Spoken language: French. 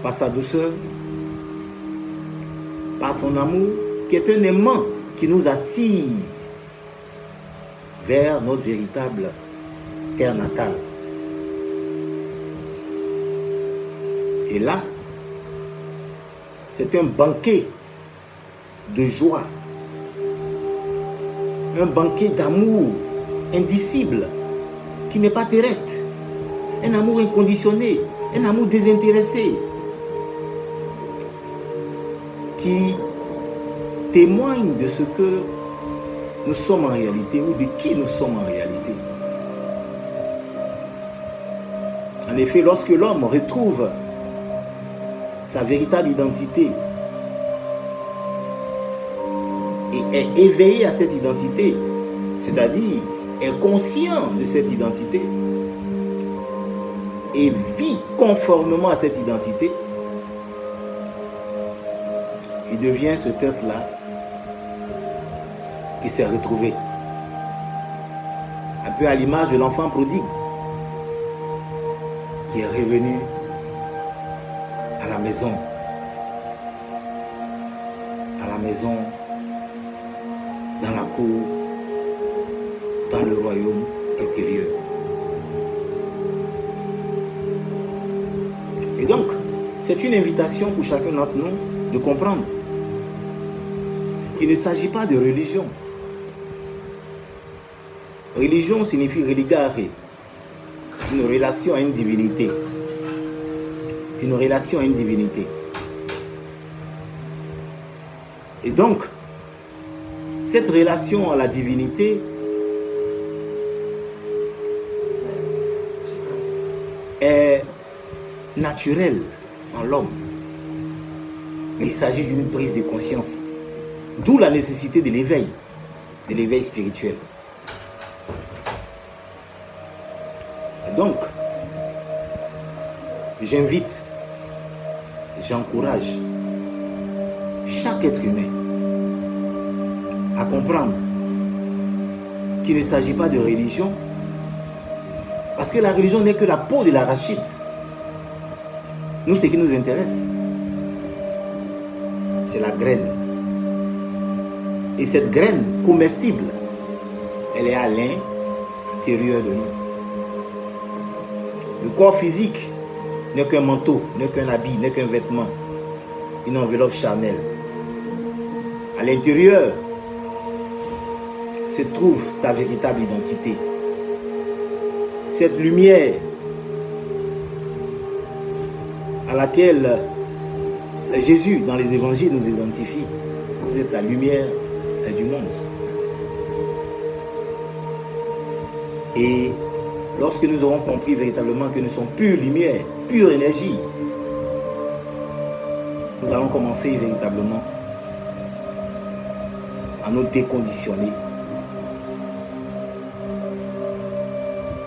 par sa douceur, par son amour, qui est un aimant qui nous attire vers notre véritable terre natale. Et là, c'est un banquet de joie, un banquet d'amour indicible, qui n'est pas terrestre, un amour inconditionné, un amour désintéressé, qui témoigne de ce que nous sommes en réalité ou de qui nous sommes en réalité. En effet, lorsque l'homme retrouve sa véritable identité et est éveillé à cette identité, c'est-à-dire est conscient de cette identité et vit conformément à cette identité, il devient ce être-là qui s'est retrouvé. Un peu à l'image de l'enfant prodigue qui est revenu à la maison, dans la cour, dans le royaume intérieur. Et donc, c'est une invitation pour chacun d'entre nous de comprendre qu'il ne s'agit pas de religion. Religion signifie religare, une relation à une divinité. Une relation à une divinité. Et donc, cette relation à la divinité est naturelle en l'homme. Mais il s'agit d'une prise de conscience. D'où la nécessité de l'éveil spirituel. Et donc, j'invite, j'encourage chaque être humain à comprendre qu'il ne s'agit pas de religion, parce que la religion n'est que la peau de l'arachide. Nous, ce qui nous intéresse, c'est la graine. Et cette graine comestible, elle est à l'intérieur de nous. Le corps physique n'est qu'un manteau, n'est qu'un habit, n'est qu'un vêtement, une enveloppe charnelle. À l'intérieur se trouve ta véritable identité. Cette lumière à laquelle Jésus, dans les évangiles, nous identifie. Vous êtes la lumière du monde. Et lorsque nous aurons compris véritablement que nous sommes pure lumière, pure énergie, nous allons commencer véritablement à nous déconditionner